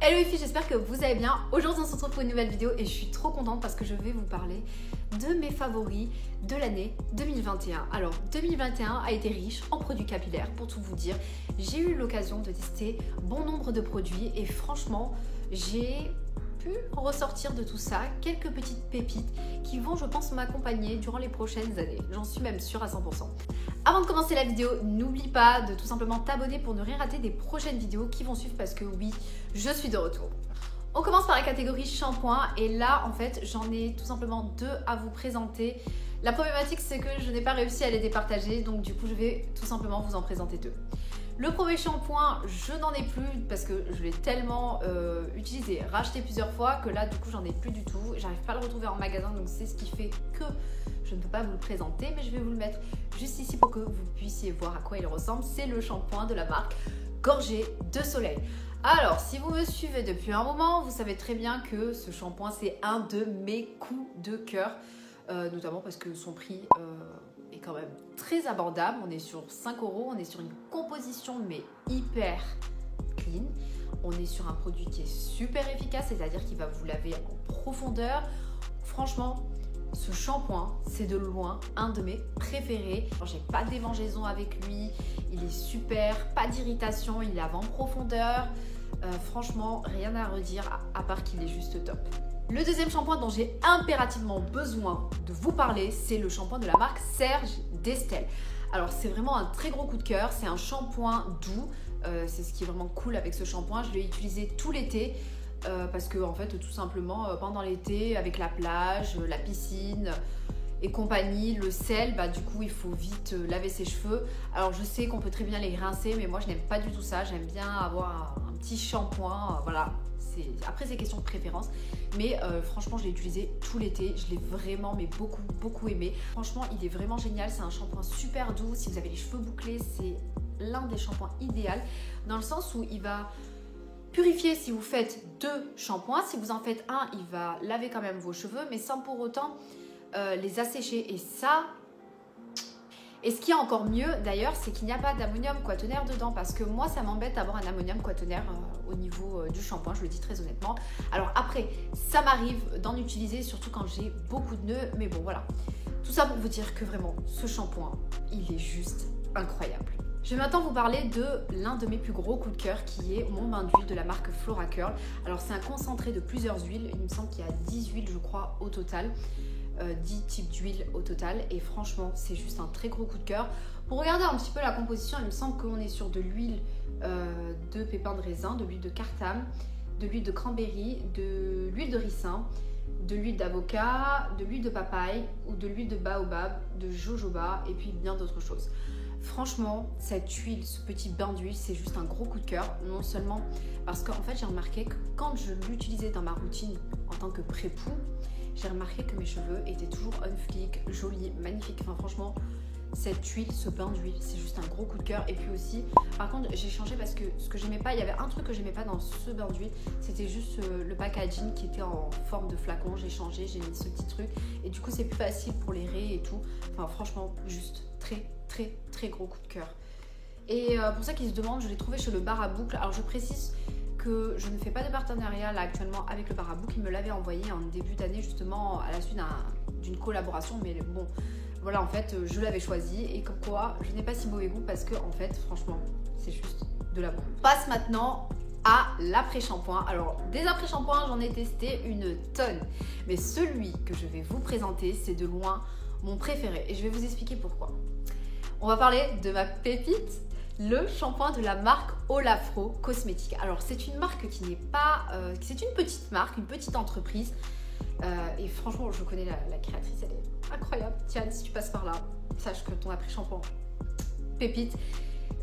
Hello les filles, j'espère que vous allez bien. Aujourd'hui on se retrouve pour une nouvelle vidéo et je suis trop contente parce que je vais vous parler de mes favoris de l'année 2021. Alors 2021 a été riche en produits capillaires pour tout vous dire. J'ai eu l'occasion de tester bon nombre de produits et franchement j'ai pu ressortir de tout ça quelques petites pépites qui vont je pense m'accompagner durant les prochaines années. J'en suis même sûre à 100%. Avant de commencer la vidéo, n'oublie pas de tout simplement t'abonner pour ne rien rater des prochaines vidéos qui vont suivre parce que oui, je suis de retour. On commence par la catégorie shampoing et là en fait j'en ai tout simplement deux à vous présenter. La problématique c'est que je n'ai pas réussi à les départager donc du coup je vais tout simplement vous en présenter deux. Le premier shampoing, je n'en ai plus parce que je l'ai tellement utilisé, racheté plusieurs fois que là du coup j'en ai plus du tout. J'arrive pas à le retrouver en magasin donc c'est ce qui fait que je ne peux pas vous le présenter mais je vais vous le mettre juste ici pour que vous puissiez voir à quoi il ressemble. C'est le shampoing de la marque Gorgée de Soleil. Alors si vous me suivez depuis un moment, vous savez très bien que ce shampoing c'est un de mes coups de cœur, notamment parce que son prix est quand même très abordable. On est sur 5 €, on est sur une composition mais hyper clean. On est sur un produit qui est super efficace, c'est-à-dire qu'il va vous laver en profondeur. Franchement, ce shampoing, c'est de loin un de mes préférés. J'ai pas de démangeaison avec lui, il est super, pas d'irritation, il lave en profondeur. Franchement, rien à redire à part qu'il est juste top. Le deuxième shampoing dont j'ai impérativement besoin de vous parler, c'est le shampoing de la marque Serge d'Estelle. Alors c'est vraiment un très gros coup de cœur, c'est un shampoing doux, c'est ce qui est vraiment cool avec ce shampoing. Je l'ai utilisé tout l'été parce que en fait tout simplement pendant l'été avec la plage, la piscine et compagnie, le sel, du coup il faut vite laver ses cheveux. Alors je sais qu'on peut très bien les rincer mais moi je n'aime pas du tout ça, j'aime bien avoir un petit shampoing, voilà. Après c'est question de préférence mais franchement je l'ai utilisé tout l'été, je l'ai vraiment mais beaucoup aimé. Franchement il est vraiment génial, c'est un shampoing super doux. Si vous avez les cheveux bouclés, c'est l'un des shampoings idéal dans le sens où il va purifier si vous faites deux shampoings. Si vous en faites un, il va laver quand même vos cheveux mais sans pour autant les assécher. Et ce qui est encore mieux d'ailleurs, c'est qu'il n'y a pas d'ammonium quaternaire dedans parce que moi ça m'embête d'avoir un ammonium quaternaire au niveau du shampoing, je le dis très honnêtement. Alors après, ça m'arrive d'en utiliser surtout quand j'ai beaucoup de nœuds, mais bon voilà. Tout ça pour vous dire que vraiment ce shampoing, il est juste incroyable. Je vais maintenant vous parler de l'un de mes plus gros coups de cœur qui est mon bain d'huile de la marque Flora Curl. Alors c'est un concentré de plusieurs huiles, il me semble qu'il y a 10 huiles je crois au total. 10 types d'huile au total et franchement c'est juste un très gros coup de cœur. Pour regarder un petit peu la composition, il me semble qu'on est sur de l'huile de pépins de raisin, de l'huile de cartame, de l'huile de cranberry, de l'huile de ricin, de l'huile d'avocat, de l'huile de papaye ou de l'huile de baobab, de jojoba et puis bien d'autres choses. Franchement, cette huile, ce petit bain d'huile, c'est juste un gros coup de cœur. Non seulement parce qu'en fait j'ai remarqué que quand je l'utilisais dans ma routine en tant que pré-pou, j'ai remarqué que mes cheveux étaient toujours on fleek, jolis, magnifiques. Enfin franchement, cette huile, ce bain d'huile, c'est juste un gros coup de cœur. Et puis aussi, par contre, j'ai changé parce que ce que j'aimais pas, il y avait un truc que j'aimais pas dans ce bain d'huile, c'était juste le packaging qui était en forme de flacon. J'ai changé, j'ai mis ce petit truc et du coup c'est plus facile pour les raies et tout. Enfin franchement, juste très gros coup de cœur. Et pour ça qu'ils se demandent, je l'ai trouvé chez le bar à boucle. Alors je précise que je ne fais pas de partenariat là actuellement avec le bar à boucle. Il me l'avait envoyé en début d'année justement à la suite d'une collaboration, mais bon voilà, en fait je l'avais choisi et comme quoi je n'ai pas si mauvais goût parce que en fait franchement c'est juste de la bombe. On passe maintenant à l'après-shampoing. Alors des après-shampoings j'en ai testé une tonne mais celui que je vais vous présenter c'est de loin mon préféré et je vais vous expliquer pourquoi. On va parler de ma pépite, le shampoing de la marque Olafro Cosmétiques. Alors c'est une marque qui n'est pas... c'est une petite marque, une petite entreprise. Et franchement, je connais la créatrice, elle est incroyable. Tiens, si tu passes par là, sache que ton après-shampoing, pépite.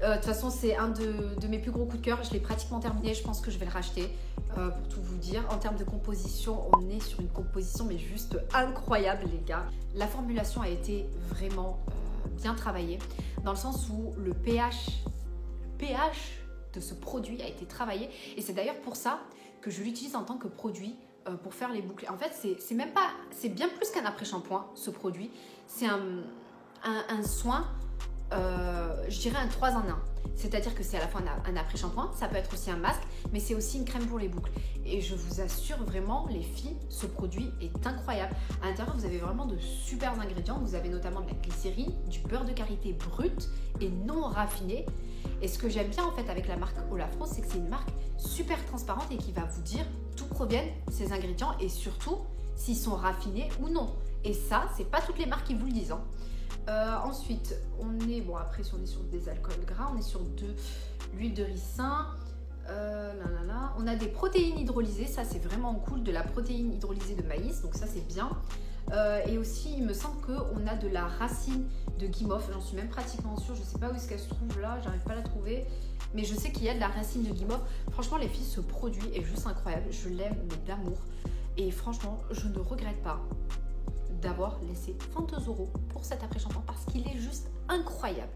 De toute façon, c'est un de mes plus gros coups de cœur. Je l'ai pratiquement terminé, je pense que je vais le racheter. Pour tout vous dire, en termes de composition, on est sur une composition mais juste incroyable les gars. La formulation a été vraiment bien travaillée dans le sens où le pH de ce produit a été travaillé et c'est d'ailleurs pour ça que je l'utilise en tant que produit pour faire les boucles. En fait, c'est même pas, c'est bien plus qu'un après-shampoing ce produit. C'est un soin, je dirais un 3 en 1. C'est-à-dire que c'est à la fois un après-shampoing, ça peut être aussi un masque, mais c'est aussi une crème pour les boucles. Et je vous assure vraiment, les filles, ce produit est incroyable. À l'intérieur, vous avez vraiment de super ingrédients. Vous avez notamment de la glycérine, du beurre de karité brut et non raffiné. Et ce que j'aime bien en fait avec la marque Olafrose, c'est que c'est une marque super transparente et qui va vous dire d'où proviennent ces ingrédients et surtout s'ils sont raffinés ou non. Et ça, c'est pas toutes les marques qui vous le disent. Ensuite, après si on est sur des alcools gras, on est sur de l'huile de ricin, on a des protéines hydrolysées, ça c'est vraiment cool, de la protéine hydrolysée de maïs, donc ça c'est bien. Et aussi il me semble qu'on a de la racine de guimauve, j'en suis même pratiquement sûre, je sais pas où est-ce qu'elle se trouve là, j'arrive pas à la trouver, mais je sais qu'il y a de la racine de guimauve. Franchement les filles, ce produit est juste incroyable, je l'aime mais d'amour, et franchement je ne regrette pas d'avoir laissé 22 € pour cet après-shampoing parce qu'il est juste incroyable.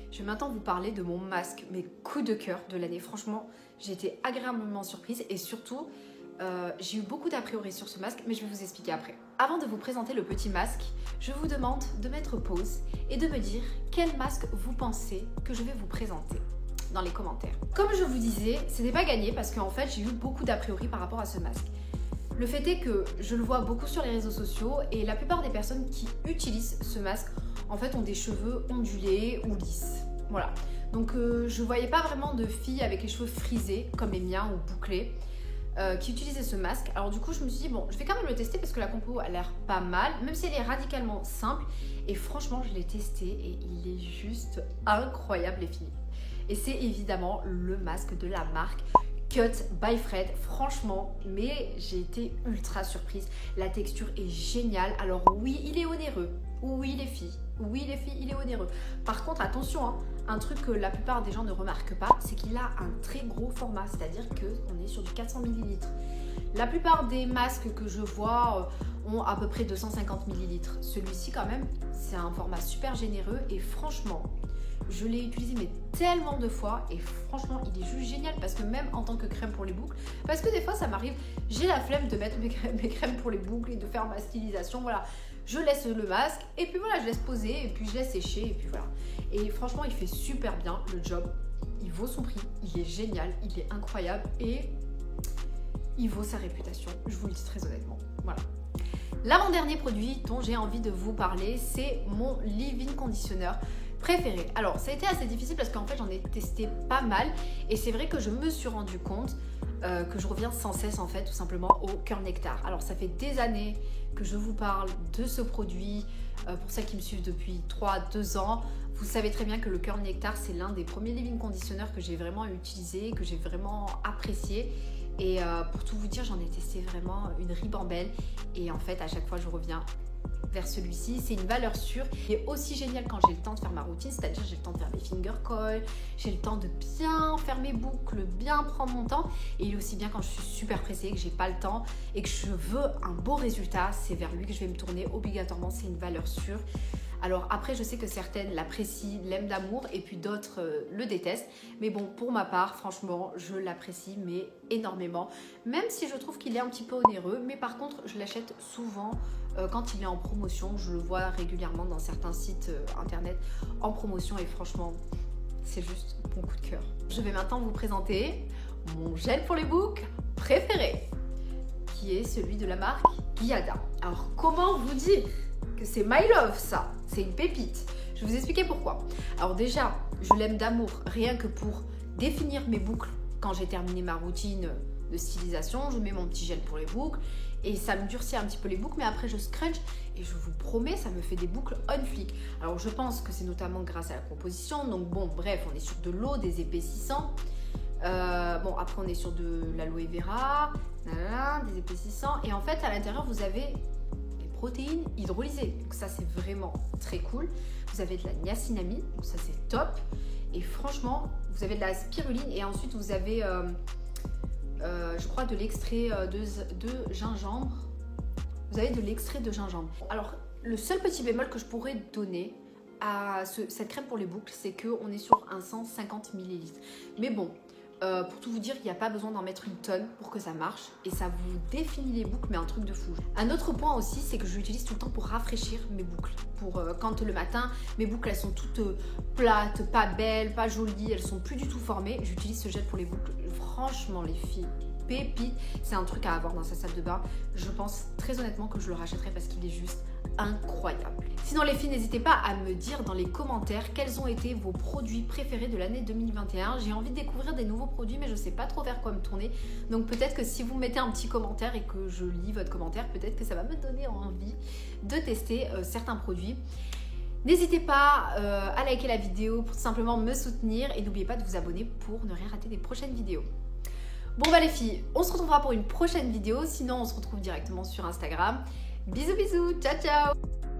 Je vais maintenant vous parler de mon masque, mes coups de cœur de l'année. Franchement, j'ai été agréablement surprise et surtout, j'ai eu beaucoup d'a priori sur ce masque, mais je vais vous expliquer après. Avant de vous présenter le petit masque, je vous demande de mettre pause et de me dire quel masque vous pensez que je vais vous présenter dans les commentaires. Comme je vous disais, ce n'est pas gagné parce qu'en fait, j'ai eu beaucoup d'a priori par rapport à ce masque. Le fait est que je le vois beaucoup sur les réseaux sociaux et la plupart des personnes qui utilisent ce masque en fait ont des cheveux ondulés ou lisses. Voilà. Donc je voyais pas vraiment de filles avec les cheveux frisés comme les miens ou bouclés qui utilisaient ce masque. Alors du coup je me suis dit bon, je vais quand même le tester parce que la compo a l'air pas mal, même si elle est radicalement simple. Et franchement je l'ai testé et il est juste incroyable les filles. Et c'est évidemment le masque de la marque Cut by Fred, franchement, mais j'ai été ultra surprise. La texture est géniale. Alors oui, il est onéreux. Oui les filles, il est onéreux. Par contre, attention, hein, un truc que la plupart des gens ne remarquent pas, c'est qu'il a un très gros format, c'est-à-dire qu'on est sur du 400 ml. La plupart des masques que je vois ont à peu près 250 ml. Celui-ci quand même, c'est un format super généreux et franchement, je l'ai utilisé mais tellement de fois et franchement il est juste génial parce que même en tant que crème pour les boucles, parce que des fois ça m'arrive, j'ai la flemme de mettre mes crèmes pour les boucles et de faire ma stylisation, voilà, je laisse le masque et puis voilà, je laisse poser et puis je laisse sécher et puis voilà. Et franchement il fait super bien le job, il vaut son prix, il est génial, il est incroyable et il vaut sa réputation, je vous le dis très honnêtement, voilà. L'avant-dernier produit dont j'ai envie de vous parler, c'est mon leave-in conditioner préféré. Alors ça a été assez difficile parce qu'en fait j'en ai testé pas mal et c'est vrai que je me suis rendu compte que je reviens sans cesse en fait tout simplement au cœur nectar. Alors ça fait des années que je vous parle de ce produit, pour celles qui me suivent depuis 3-2 ans, vous savez très bien que le cœur nectar c'est l'un des premiers leave-in conditionneurs que j'ai vraiment utilisé, que j'ai vraiment apprécié. Et pour tout vous dire, j'en ai testé vraiment une ribambelle et en fait à chaque fois je reviens vers celui-ci. C'est une valeur sûre et aussi génial quand j'ai le temps de faire ma routine, c'est-à-dire j'ai le temps de faire mes finger coils, j'ai le temps de bien faire mes boucles, bien prendre mon temps, et il est aussi bien quand je suis super pressée, que j'ai pas le temps et que je veux un beau résultat, c'est vers lui que je vais me tourner obligatoirement, c'est une valeur sûre. Alors après je sais que certaines l'apprécient, l'aiment d'amour et puis d'autres le détestent, mais bon pour ma part franchement je l'apprécie mais énormément, même si je trouve qu'il est un petit peu onéreux, mais par contre je l'achète souvent quand il est en promotion, je le vois régulièrement dans certains sites internet en promotion et franchement c'est juste mon coup de cœur. Je vais maintenant vous présenter mon gel pour les boucles préféré qui est celui de la marque Guiada. Alors comment vous dire que c'est my love ça, c'est une pépite. Je vais vous expliquer pourquoi. Alors déjà, je l'aime d'amour, rien que pour définir mes boucles. Quand j'ai terminé ma routine de stylisation, je mets mon petit gel pour les boucles et ça me durcit un petit peu les boucles, mais après je scrunch et je vous promets, ça me fait des boucles on flic. Alors je pense que c'est notamment grâce à la composition, donc bon, bref, on est sur de l'eau, des épaississants. Bon, après on est sur de l'aloe vera, des épaississants et en fait à l'intérieur vous avez protéines hydrolysées, donc ça c'est vraiment très cool. Vous avez de la niacinamide, donc ça c'est top. Et franchement, vous avez de la spiruline et ensuite vous avez, je crois, de l'extrait de gingembre. Vous avez de l'extrait de gingembre. Alors, le seul petit bémol que je pourrais donner à cette crème pour les boucles, c'est qu'on est sur un 150 ml. Mais bon, Pour tout vous dire, il n'y a pas besoin d'en mettre une tonne pour que ça marche et ça vous définit les boucles, mais un truc de fou. Un autre point aussi, c'est que je l'utilise tout le temps pour rafraîchir mes boucles. Pour quand le matin, mes boucles elles sont toutes plates, pas belles, pas jolies, elles sont plus du tout formées. J'utilise ce gel pour les boucles. Franchement, les filles, pépite, c'est un truc à avoir dans sa salle de bain. Je pense très honnêtement que je le rachèterai parce qu'il est juste incroyable. Sinon les filles, n'hésitez pas à me dire dans les commentaires quels ont été vos produits préférés de l'année 2021. J'ai envie de découvrir des nouveaux produits mais je sais pas trop vers quoi me tourner. Donc peut-être que si vous mettez un petit commentaire et que je lis votre commentaire, peut-être que ça va me donner envie de tester certains produits. N'hésitez pas à liker la vidéo pour simplement me soutenir et n'oubliez pas de vous abonner pour ne rien rater des prochaines vidéos. Bon bah les filles, on se retrouvera pour une prochaine vidéo, sinon on se retrouve directement sur Instagram. Bisous bisous, ciao ciao.